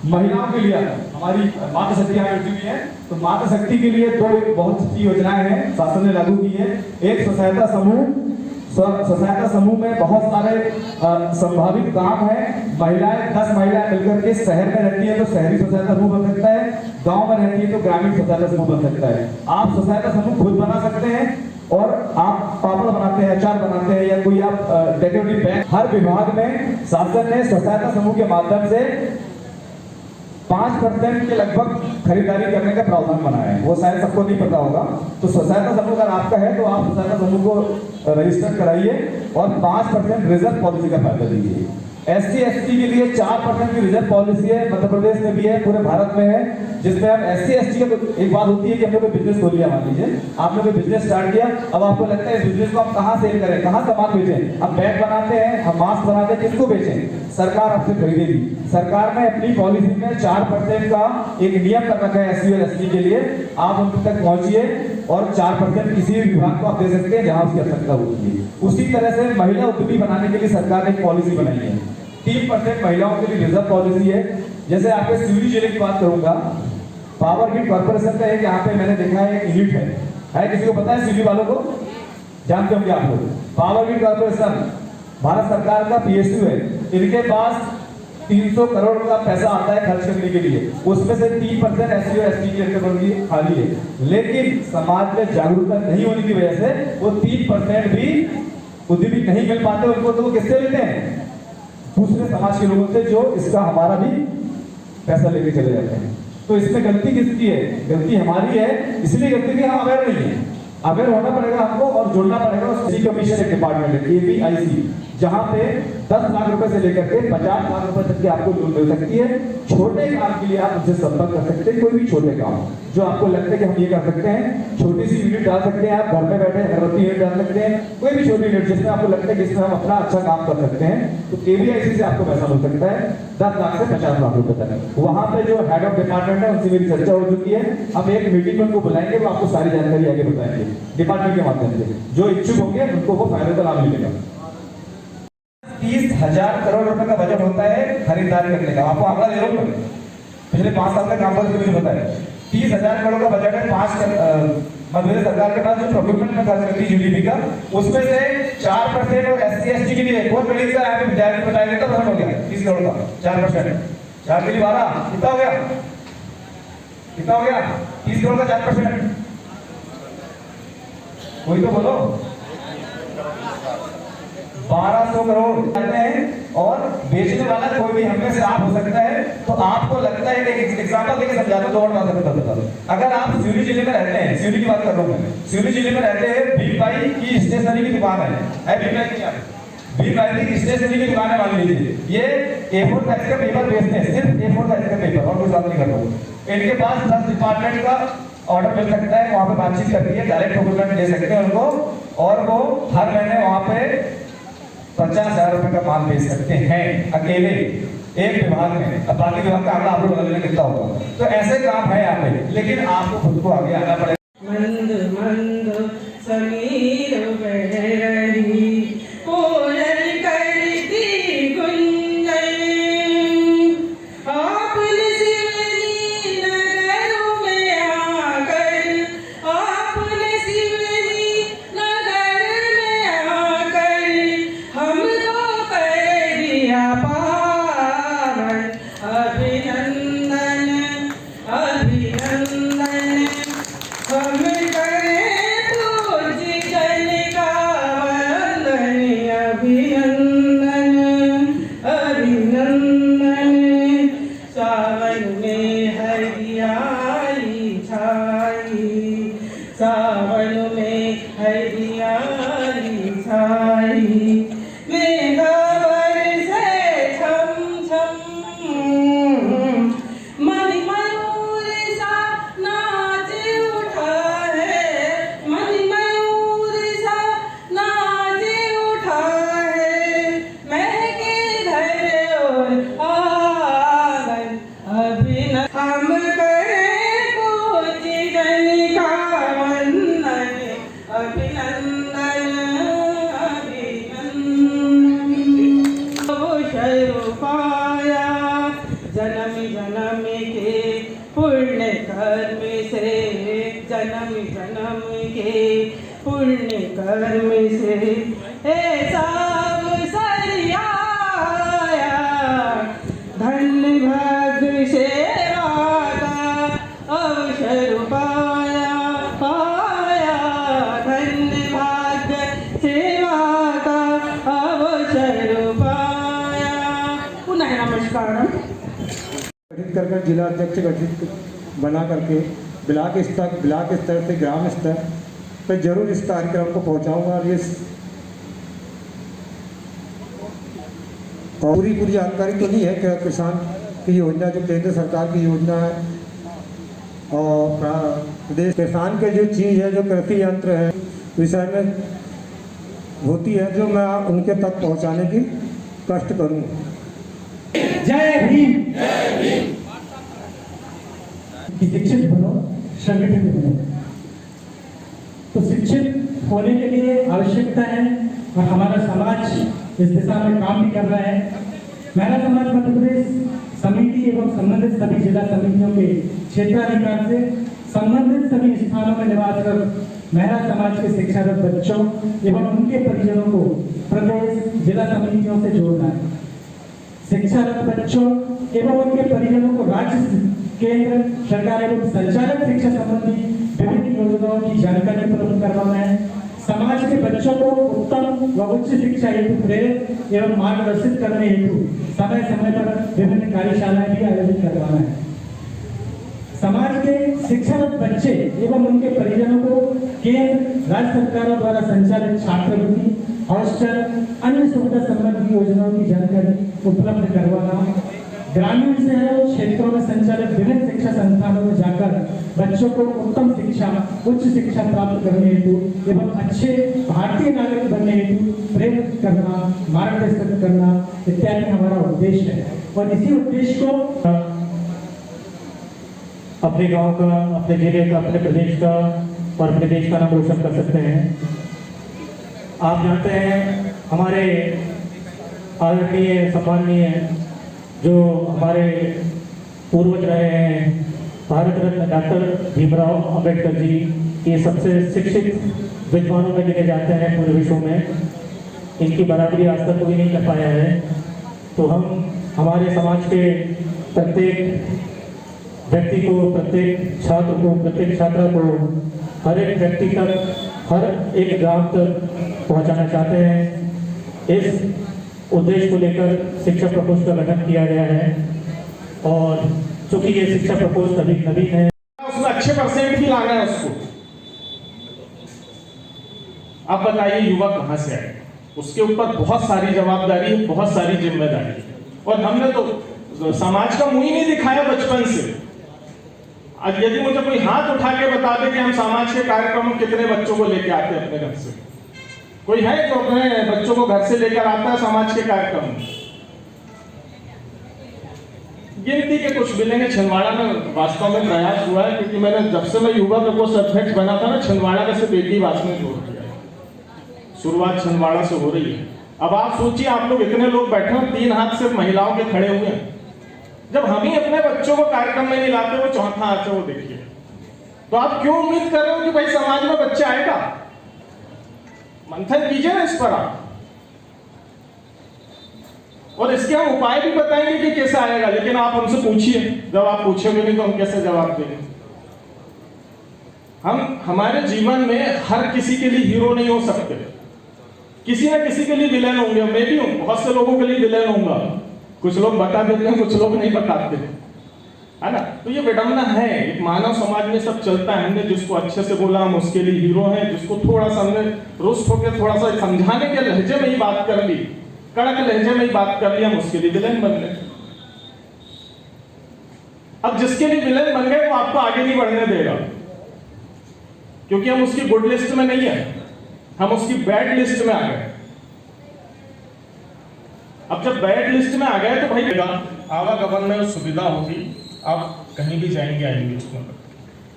महिलाओं के लिए। हमारी मातृ शक्ति यहाँ जुड़ी हुई है, तो मातृ शक्ति के लिए 2 बहुत सी योजनाएं हैं शासन ने लागू की है। एक स्वसहायता समूह में बहुत सारे संभावित काम है। महिलाएं 10 महिलाएं मिलकर के शहर में रहती है तो शहरी स्वसहायता समूह बन सकता है, गांव में रहती है तो ग्रामीण स्वसहायता समूह बन सकता है। आप स्वसहायता समूह खुद बना सकते हैं और आप पापड़ बनाते हैं, अचार बनाते हैं या कोई आप डेकोरेटिव बैग। हर विभाग में शासन ने स्वसहायता समूह के माध्यम से 5% के लगभग खरीदारी करने का प्रावधान बनाया है। वो शायद सबको नहीं पता होगा। तो स्वसहायता समूह अगर आपका है तो आप स्वसहायता समूह को रजिस्टर कराइए और 5% रिजर्व पॉलिसी का फायदा दीजिए। SC/ST के लिए 4% की रिजर्व पॉलिसी है, मध्य प्रदेश में भी है, पूरे भारत में है, जिसमें हम SC/ST का एक बात होती है कि हमने कोई बिजनेस खोल लिया, मान लीजिए आपने कोई बिजनेस स्टार्ट किया, अब आपको लगता है इस बिजनेस को हम कहाँ सेल करें, कहाँ सामान बेचें। हम बैग बनाते हैं, हम मास्क बनाते हैं, किसको बेचें? सरकार आपसे खरीदेगी। सरकार ने अपनी पॉलिसी में 4% का एक नियम कर रखा है SC और ST के लिए। आप उन तक पहुंचिए और 4% किसी भी विभाग को आप दे सकते हैं जहां उसकी आवश्यकता होती है। उसी तरह से महिला उद्यमी बनाने के लिए सरकार ने एक पॉलिसी बनाई है। 3% महिलाओं के लिए रिजर्व पॉलिसी है। जैसे आपके सिवनी जिले की बात करूंगा, पावर ग्रिड कॉर्पोरेशन का एक यहाँ पे मैंने देखा है एक यूनिट है किसी को पता है? सिवनी वालों को जानते होंगे आप लोग। पावर ग्रिड कॉर्पोरेशन भारत सरकार का PSU है। इनके पास 300 करोड़ का पैसा आता है खर्च करने के लिए, उसमें से 3% SC और ST की खाली है। लेकिन समाज में जागरूकता नहीं होने की वजह से वो 3% भी उद्यमी नहीं मिल पाते उनको। तो वो किससे लेते हैं? दूसरे समाज के लोगों से, जो इसका हमारा भी पैसा लेके चले जाते हैं। तो इसमें गलती किसकी है? गलती हमारी है। इसलिए गलती की हम अवेयर नहीं है। अवेयर होना पड़ेगा हमको और जुड़ना पड़ेगा। उसी कमीशन एक डिपार्टमेंट है KPIC, जहां पे 10 लाख रुपए से लेकर के 50 लाख रुपए तक की आपको लोन मिल सकती है। छोटे काम के लिए आप उनसे संपर्क कर सकते हैं। कोई भी छोटे काम जो आपको लगता है कि हम ये कर सकते हैं, छोटी सी यूनिट डाल सकते हैं। आप घर में बैठे अगरबत्ती यूनिट डाल सकते हैं, कोई भी छोटी यूनिट जिसमें आपको लगता है कि इसमें हम अपना अच्छा काम कर सकते हैं, तो KPIC से आपको पैसा मिल सकता है 10 लाख से 50 लाख रुपए तक। वहां पे जो हेड ऑफ डिपार्टमेंट है उनसे मेरी चर्चा हो चुकी है। हम एक मीटिंग में उनको बुलाएंगे, वो आपको सारी जानकारी आगे बताएंगे डिपार्टमेंट के माध्यम से। जो इच्छुक होंगे उनको वो फायदे का लाभ मिलेगा। 30,000 करोड़ रुपए का बजट होता है खरीदारी करने का। आपको आंकड़ा दे रहा हूं, पिछले 5 साल का काम पर मुझे पता है। 30,000 करोड़ का बजट है। मध्य प्रदेश सरकार के पास जो प्रोक्योरमेंट में खर्च करती है GDP का, उसमें से 4% और SC/ST के लिए बहुत बड़ी यहाँ पे विद्यार्थी बताया गया था, हो गया 30 करोड़ का 4%। 4 के लिए 12 कितना हो गया? कितना हो गया? 30 करोड़ का 4%। कोई तो बोलो। 1200 करोड़ कहते हैं। और बेचने वाला कोई भी हमें से आप हो सकता है। तो आपको लगता है कि एग्जांपल देके समझा दो, और बात बता दो। अगर आप सिवनी जिले में रहते हैं, सिवनी की बात कर रहा हूं मैं, सिवनी जिले में रहते हैं, भीम भाई की स्टेशनरी की दुकान है भीम भाई की, भीम भाई की स्टेशनरी की दुकान है मान लीजिए। ये A4 साइज का पेपर बेचते हैं, सिर्फ A4 साइज का पेपर, और कुछ बात नहीं कर रहा हूँ। इनके पास 10 डिपार्टमेंट का ऑर्डर मिल सकता है, वहाँ पे बातचीत करती है, डायरेक्ट प्रोक्योरमेंट दे सकते हैं उनको, और वो हर महीने वहाँ पे 50,000 रुपये का माल बेच सकते हैं अकेले एक विभाग में। अब बाकी विभाग का आंकड़ा आप लोग अलग कितना होगा। तो ऐसे काम है यहाँ पे, लेकिन आपको खुद को आगे आना पड़ेगा। मंद मंद समीर बह रही कोयल करती गुंजन, आपने शिवनी नगर में आकर, आपने शिवनी नगर में आकर हमको कर दिया पावन। अभिनंदन अभिनंदन हम करें तुझ जन का वंदन। अभिनंदन अभिनंदन सावन में हरियाली छाई, सावन में हरियाली छाई, मेघा बरसे छम छम, मणि मयूर सा नाच उठा है, मणि मयूर सा नाच उठा है, महके घर और आंगन। अभिनंदन हम करें पूज जन का वंदन। अभिनंदन अभिनंदन अवसर पाया जन्म जन्म के पुण्य कर्म से, जन्म जन्म के पुण्य कर्म से ऐसा अवसर आया, धन्य भाग्य सेवा का अवसर पाया, पाया धन्य भाग्य सेवा का अवसर पाया। पुनः नमस्कार। गठित कर जिला अध्यक्ष गठित बना करके ब्लॉक स्तर से ग्राम स्तर पर जरूर इस कार्यक्रम को पहुंचाऊंगा। और ये पूरी जानकारी तो नहीं है कि किसान की योजना जो केंद्र सरकार की योजना है और प्रदेश किसान के जो चीज़ है, जो कृषि यंत्र है विषय में होती है, जो मैं उनके तक पहुंचाने की कष्ट करूँगा। जय भीम। शिक्षित बनो, संगठित बनो। तो शिक्षित होने के लिए आवश्यकता है और हमारा समाज इस दिशा में काम भी कर रहा है। महिला समाज मध्य प्रदेश समिति एवं संबंधित सभी जिला समितियों के क्षेत्राधिकार से संबंधित सभी स्थानों में निवास कर महिला समाज के शिक्षारत बच्चों एवं उनके परिजनों को प्रदेश जिला समितियों से जोड़ना है। शिक्षारत बच्चों एवं उनके परिजनों को राज्य केंद्र सरकार एवं संचालक शिक्षा संबंधी विभिन्न योजनाओं की जानकारी प्रदान करवाना है। समाज के बच्चों को उत्तम व उच्च शिक्षा हेतु प्रेरित एवं मार्गदर्शित करने हेतु समय समय पर विभिन्न कार्यशालाएं भी आयोजित करवाना है। समाज के शिक्षारत बच्चे एवं उनके परिजनों को केंद्र राज्य सरकारों द्वारा संचालित छात्रवृत्ति, हॉस्टल, अन्य सुविधा संबंधी योजनाओं की जानकारी उपलब्ध करवाना। ग्रामीण शहरों क्षेत्रों में संचालित विभिन्न शिक्षा संस्थानों में जाकर बच्चों को उत्तम शिक्षा, उच्च शिक्षा प्राप्त करने हेतु एवं अच्छे भारतीय नागरिक बनने हेतु प्रेरित करना, मार्गदर्शन करना इत्यादि हमारा उद्देश्य है। और इसी उद्देश्य को अपने गांव का, अपने जिले का, अपने प्रदेश का और अपने देश का नाम रोशन कर सकते हैं। आप जानते हैं हमारे आदरणीय सम्माननीय जो हमारे पूर्वज रहे हैं, भारत रत्न डॉक्टर भीमराव अंबेडकर जी, ये सबसे शिक्षित विद्वानों में गिने जाते हैं पूरे विश्व में। इनकी बराबरी आज तक कोई नहीं कर पाया है। तो हम हमारे समाज के प्रत्येक व्यक्ति को, प्रत्येक छात्र को, प्रत्येक छात्रा को, हर एक व्यक्ति तक, हर एक ग्राम तक पहुंचाना चाहते हैं। इस उद्देश्य को लेकर शिक्षा प्रकोष्ठ का गठन किया गया है। और चूंकि ये शिक्षा प्रकोष्ठ अभी नवीन है, उसमें अच्छे परसेंट भी लाना है उसको। अब बताइए युवक कहाँ से आए? उसके ऊपर बहुत सारी जवाबदारी, बहुत सारी जिम्मेदारी। और हमने तो समाज का मुंह ही नहीं दिखाया बचपन से। आज यदि मुझे कोई हाथ उठा के बता दे कि हम समाज के कार्यक्रम में कितने बच्चों को लेके आते हैं अपने घर से, कोई है जो अपने बच्चों को घर से लेकर आता है समाज के कार्यक्रम में? गिनती के कुछ मिलेंगे। छिंदवाड़ा में वास्तव में प्रयास हुआ है, क्योंकि मैंने जब से मैं युवा प्रकोष्ठ अध्यक्ष बना था ना, छिंदवाड़ा का सिर्फ एक ही बात में जोड़ दिया। शुरुआत छिंदवाड़ा से हो रही है। अब आप सोचिए, आप लोग इतने लोग बैठे हैं, 3 हाथ सिर्फ महिलाओं के खड़े हुए हैं। जब हम ही अपने बच्चों को कार्यक्रम में नहीं लाते, वो चौथा हाथ है वो देखिए, तो आप क्यों उम्मीद कर रहे हो कि भाई समाज में बच्चा आएगा? मंथन कीजिए ना इस पर आप, और इसके हम उपाय भी बताएंगे कि कैसे आएगा। लेकिन आप हमसे पूछिए, जब आप पूछोगे नहीं तो हम कैसे जवाब देंगे? हम हमारे जीवन में हर किसी के लिए हीरो नहीं हो सकते, किसी न किसी के लिए विलेन होंगे। मैं भी हूं, बहुत से लोगों के लिए विलेन होऊंगा। कुछ लोग बता देते हैं, कुछ लोग नहीं बताते, है ना? तो ये विडंबना है। एक मानव समाज में सब चलता है। हमने जिसको अच्छे से बोला हम उसके लिए हीरो हैं, जिसको थोड़ा सा हमने रुष्ट होकर थोड़ा सा समझाने के लहजे में ही बात कर ली, कड़क लहजे में ही बात कर ली, हम उसके लिए विलेन बन गए। अब जिसके लिए विलेन बन गए वो आपको आगे नहीं बढ़ने देगा, क्योंकि हम उसकी गुड लिस्ट में नहीं है, हम उसकी बैड लिस्ट में आ गए। अब जब बैड लिस्ट में आ गए तो भाई आवागमन में सुविधा होगी, आप कहीं भी जाएंगे आएंगे उसमें।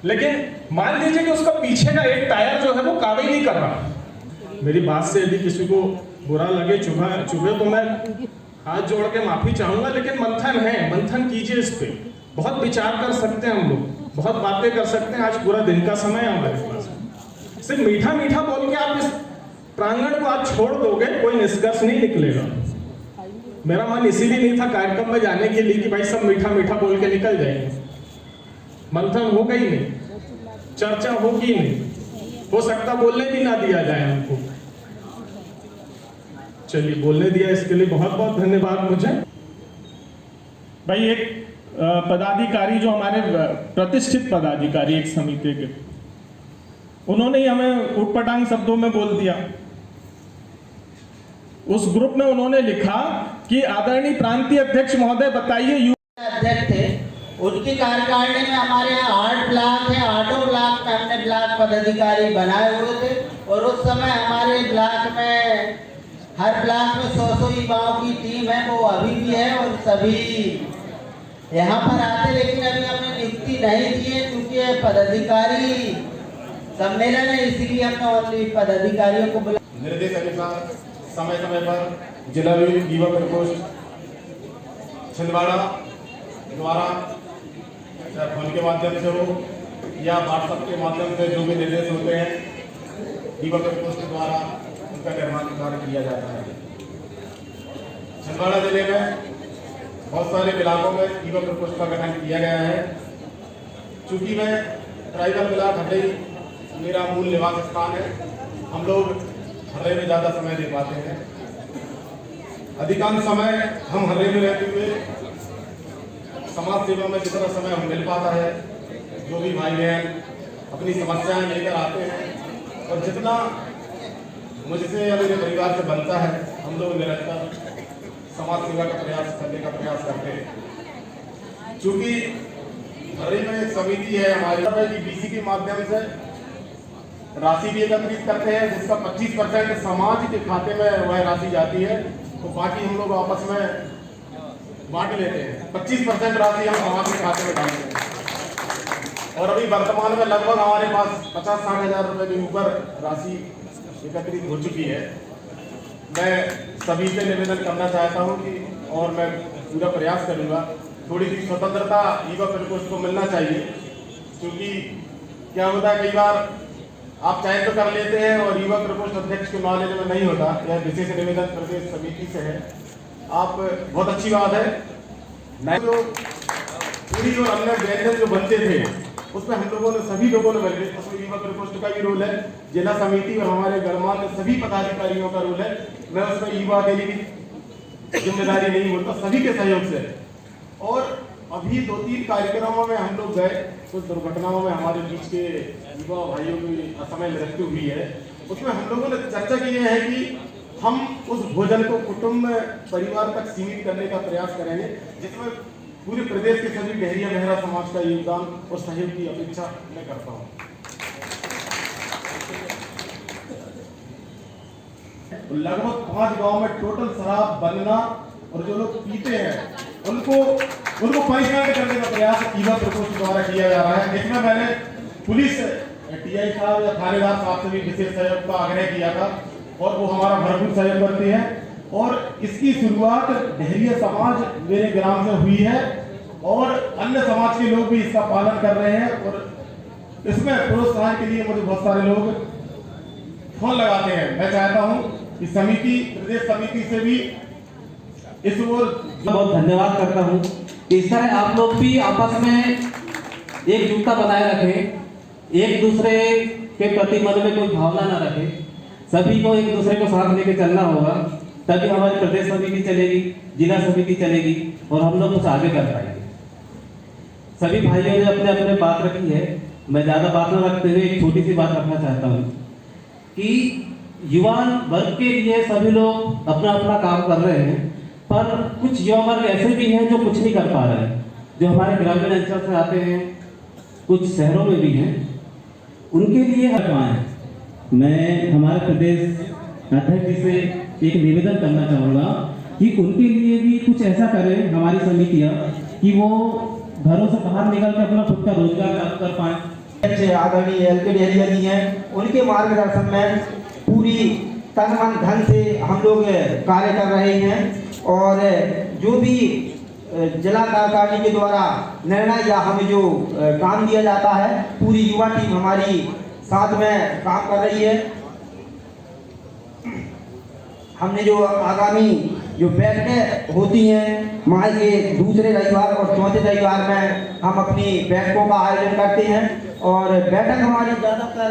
लेकिन मान लीजिए कि उसका पीछे का एक टायर जो है वो काम ही नहीं कर रहा। मेरी बात से यदि किसी को बुरा लगे, चुभे तो मैं हाथ जोड़ के माफी चाहूंगा, लेकिन मंथन है, मंथन कीजिए इस पे। बहुत विचार कर सकते हैं हम लोग, बहुत बातें कर सकते हैं। आज पूरा दिन का समय है हमारे पास, सिर्फ मीठा मीठा बोल के आप इस प्रांगण को आज छोड़ दोगे, कोई निष्कर्ष नहीं निकलेगा। मेरा मन इसीलिए नहीं था कार्यक्रम में जाने के लिए कि भाई सब मीठा मीठा बोल के निकल जाएंगे। मंथन होगा ही नहीं, चर्चा होगी नहीं, हो सकता बोलने भी ना दिया जाए हमको। चलिए, बोलने दिया इसके लिए बहुत बहुत धन्यवाद। मुझे भाई एक पदाधिकारी जो हमारे प्रतिष्ठित पदाधिकारी एक समिति के, उन्होंने ही हमें उटपटांग शब्दों में बोल दिया। उस ग्रुप में उन्होंने लिखा कि आदरणीय प्रांतीय अध्यक्ष महोदय बताइए। अध्यक्ष थे, उनकी कार्यकारिणी में हमारे यहाँ 8 ब्लॉक है, 8 ब्लॉक में हमने ब्लॉक पदाधिकारी बनाए हुए थे। और उस समय हमारे ब्लॉक में हर ब्लॉक में 100 युवाओं की टीम है, वो अभी भी है और सभी यहाँ पर आते। लेकिन अभी हमने नियुक्ति नहीं की है, क्योंकि पदाधिकारी सम्मेलन है, इसीलिए हमने ओनली पदाधिकारियों को बुला। निर्देश अनुसार समय समय पर जिला युवा प्रकोष्ठ छिंदवाड़ा द्वारा चाहे फोन के माध्यम से हो या व्हाट्सएप के माध्यम से जो भी निर्देश होते हैं, युवा प्रकोष्ठ द्वारा उनका निर्माण कार्य किया जाता है। छिंदवाड़ा जिले में बहुत सारे इलाकों में युवा प्रकोष्ठ का गठन किया गया है। चूंकि मैं ट्राइबल ब्लॉक हटई मेरा मूल निवास स्थान है, हम लोग हर्रे में ज़्यादा समय दे पाते हैं। अधिकांश समय हम हर्रे में रहते हुए समाज सेवा में जितना समय हम मिल पाता है, जो भी भाई बहन अपनी समस्याएं लेकर आते हैं और जितना मुझसे या मेरे परिवार से बनता है, हम लोग निरंतर समाज सेवा का प्रयास करने का प्रयास करते हैं। चूँकि हर्रे में एक समिति है हमारी की बीसी के माध्यम से राशि भी एकत्रित करते हैं, जिसका 25% समाज के खाते में वह राशि जाती है, तो बाकी हम लोग आपस में बांट लेते हैं। 25% राशि हम समाज के खाते में डालते हैं। और अभी वर्तमान में लगभग हमारे पास 50-60 हज़ार रुपये के ऊपर राशि एकत्रित हो चुकी है। मैं सभी से निवेदन करना चाहता हूँ कि, और मैं पूरा प्रयास करूँगा, थोड़ी सी स्वतंत्रता युवा प्रकोष्ठ को मिलना चाहिए। क्योंकि क्या होता है, कई बार आप चाहे तो कर लेते हैं और युवा प्रकोष्ठ अध्यक्ष के नॉलेज में नहीं होता। यह विशेष निवेदन प्रदेश समिति से है। आप बहुत अच्छी बात है, नहीं तो पूरी जो अन्य व्यंजन जो बनते थे उसमें हम लोगों ने सभी लोगों ने मिलकर, उसमें युवा प्रकोष्ठ का भी रोल है, जिला समिति और हमारे गणमान्य सभी पदाधिकारियों का रोल है। मैं उसमें युवा के लिए जिम्मेदारी नहीं बोलता, सभी के सहयोग से। और अभी 2-3 कार्यक्रमों में हम लोग गए, कुछ दुर्घटनाओं में हमारे बीच के युवा भाइयों की असमय मृत्यु हुई है। उसमें हम लोगों ने चर्चा की है कि हम उस भोजन को कुटुंब परिवार तक सीमित करने का प्रयास करेंगे, जिसमें पूरे प्रदेश के सभी डहरिया मेहरा समाज का योगदान और सहयोग की अपेक्षा मैं करता हूँ। लगभग 5 गांव में टोटल शराब बनना और जो लोग पीते हैं उनको पनिशमेंट करने का प्रयास ईवा प्रकोष्ठ द्वारा किया जा रहा है। इसमें मैंने पुलिस टीआई साहब या थानेदार साहब से भी विशेष सहयोग का आग्रह किया था और वो हमारा भरपूर सहयोग करते हैं और इसकी शुरुआत डहरिया समाज मेरे ग्राम से हुई है और अन्य समाज के लोग भी इसका पालन कर रहे हैं और इसमें प्रोत्साहन के लिए मुझे बहुत सारे लोग फोन लगाते हैं। मैं चाहता हूं कि समिति, प्रदेश समिति से भी इस ओर बहुत धन्यवाद करता हूं कि इस तरह आप लोग भी आपस में एकजुटता बनाए रखें, एक दूसरे के प्रति मन में कोई भावना न रखें, सभी को एक दूसरे को साथ लेके चलना होगा, तभी हमारी प्रदेश समिति चलेगी, जिला समिति चलेगी और हम लोग कुछ आगे कर पाएंगे। सभी भाइयों ने अपने अपने बात रखी है, मैं ज़्यादा बात न रखते हुए एक छोटी सी बात रखना चाहता हूँ कि युवा वर्ग के लिए सभी लोग अपना अपना काम कर रहे हैं, पर कुछ युवा वर्ग ऐसे भी हैं जो कुछ नहीं कर पा रहे हैं, जो हमारे ग्रामीण अंचल से आते हैं, कुछ शहरों में भी हैं, उनके लिए मैं हमारे प्रदेश अध्यक्ष जी से एक निवेदन करना चाहूँगा कि उनके लिए भी कुछ ऐसा करें हमारी समितियाँ कि वो घरों से बाहर निकल कर अपना खुद का रोजगार चालू कर पाएँ। आदरणीय एलके डहरिया जी हैं, उनके मार्गदर्शन में पूरी तन मन धन से हम लोग कार्य कर रहे हैं और जो भी जिला कार्यकारिणी के द्वारा निर्णय या हमें जो काम दिया जाता है, पूरी युवा टीम हमारी साथ में काम कर रही है। हमने जो आगामी जो बैठकें होती हैं माह के दूसरे रविवार और चौथे रविवार में हम अपनी बैठकों का आयोजन करते हैं और बैठक हमारी ज़्यादातर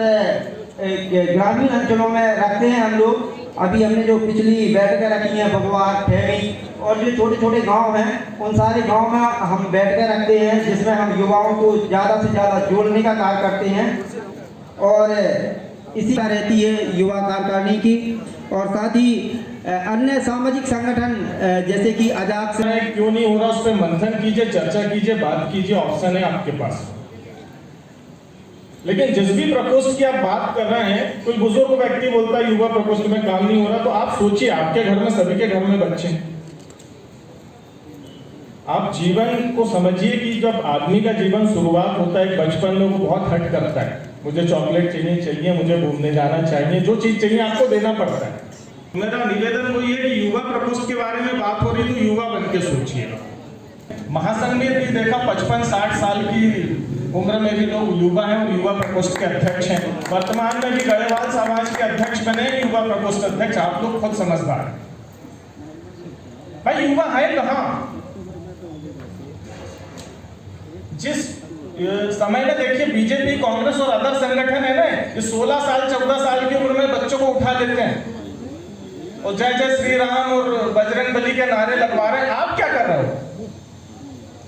ग्रामीण अंचलों में रखते हैं हम लोग। अभी हमने जो पिछली बैठकें रखी हैं बगवार, ठेमी और जो छोटे छोटे गांव हैं उन सारे गांव में हम बैठकें रखते हैं जिसमें हम युवाओं को ज़्यादा से ज़्यादा जोड़ने का कार्य करते हैं और इसी का रहती है युवा कार्यकारिणी की। और साथ ही अन्य सामाजिक संगठन जैसे कि आजाद से क्यों नहीं हो रहा उस पर मंथन कीजिए, चर्चा कीजिए, बात कीजिए, ऑप्शन है आपके पास। लेकिन जिस भी प्रकोष्ठ की आप बात कर रहे हैं, कोई बुजुर्ग व्यक्ति बोलता है युवा प्रकोष्ठ में काम नहीं हो रहा, तो आप सोचिए आपके घर में सभी के घर में बच्चे हैं। आप जीवन को समझिए कि जब आदमी का जीवन शुरुआत होता है बचपन में, वो बहुत हट करता है, मुझे चॉकलेट चाहिए, मुझे घूमने जाना चाहिए, जो चीज चाहिए आपको देना पड़ता है। मेरा निवेदन वही है कि युवा प्रकोष्ठ के बारे में बात हो रही तो युवा बन के सोचिएगा। महासंघ में भी देखा 55-60 साल की उम्र में भी लोग युवा हैं और युवा प्रकोष्ठ के अध्यक्ष हैं। वर्तमान में भी गढ़वाल समाज के अध्यक्ष बने युवा प्रकोष्ठ अध्यक्ष। आप लोग खुद समझदार हैं भाई, युवा है कहाँ? जिस समय में देखिए बीजेपी, कांग्रेस और अदर संगठन है ना, ये 16 साल 14 साल की उम्र में बच्चों को उठा लेते हैं और जय जय श्री राम और बजरंग बली के नारे लगवा रहे हैं। आप क्या कर रहे हो?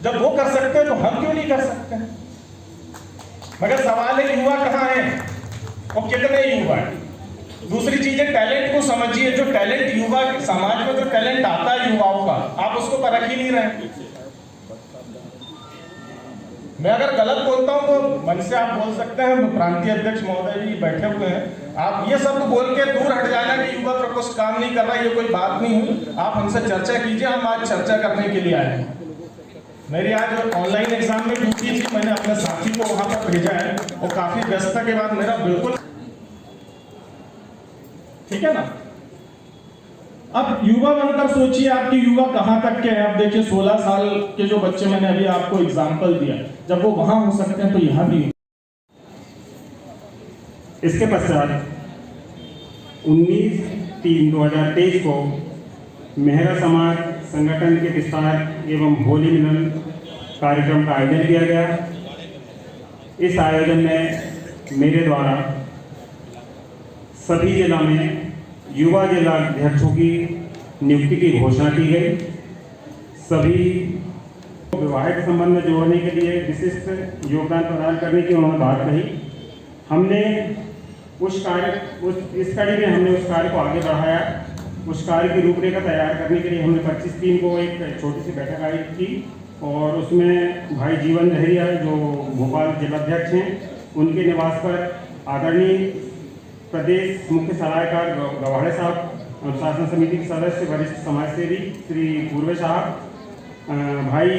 जब वो कर सकते हैं तो हम क्यों नहीं कर सकते? मगर सवाल है युवा कहाँ है और कितने युवा है। दूसरी चीज है टैलेंट को समझिए। जो टैलेंट युवा समाज में जो टैलेंट आता है युवाओं का, आप उसको परख ही नहीं रहे। मैं अगर गलत बोलता हूं तो मन से आप बोल सकते हैं। प्रांतीय अध्यक्ष महोदय जी बैठे हुए हैं, आप ये सब बोल के दूर हट जाना कि युवा प्रकोष्ठ काम नहीं कर रहा, ये कोई बात नहीं हुई। आप हमसे चर्चा कीजिए, हम आज चर्चा करने के लिए आए हैं। मेरी आज ऑनलाइन एग्जाम में ड्यूटी थी, मैंने अपने साथी को वहां पर भेजा है और काफी व्यस्तता के बाद मेरा बिल्कुल ठीक है ना। अब युवा बनकर सोचिए आपकी युवा कहां तक के हैं। अब देखिए 16 साल के जो बच्चे मैंने अभी आपको एग्जाम्पल दिया, जब वो वहां हो सकते हैं तो यहां भी। इसके पश्चात 19/3/2023 को मेहरा समाज संगठन के विस्तार एवं होली मिलन कार्यक्रम का आयोजन किया गया। इस आयोजन में मेरे द्वारा सभी जिला में युवा जिला अध्यक्षों की नियुक्ति की घोषणा की गई। सभी विवाहित संबंध में जोड़ने के लिए विशिष्ट योगदान प्रदान करने की उन्होंने बात कही। हमने इस कड़ी में हमने उस कार्य को आगे बढ़ाया। उस कार्य की रूपरेखा तैयार करने के लिए हमने 25/3 को एक छोटी सी बैठक आयोजित की और उसमें भाई जीवन दहरिया जो भोपाल जिलाध्यक्ष हैं, उनके निवास पर आदरणीय प्रदेश मुख्य सलाहकार गवाड़े साहब, अनुशासन समिति के सदस्य वरिष्ठ समाजसेवी श्री पूर्वे साहब, भाई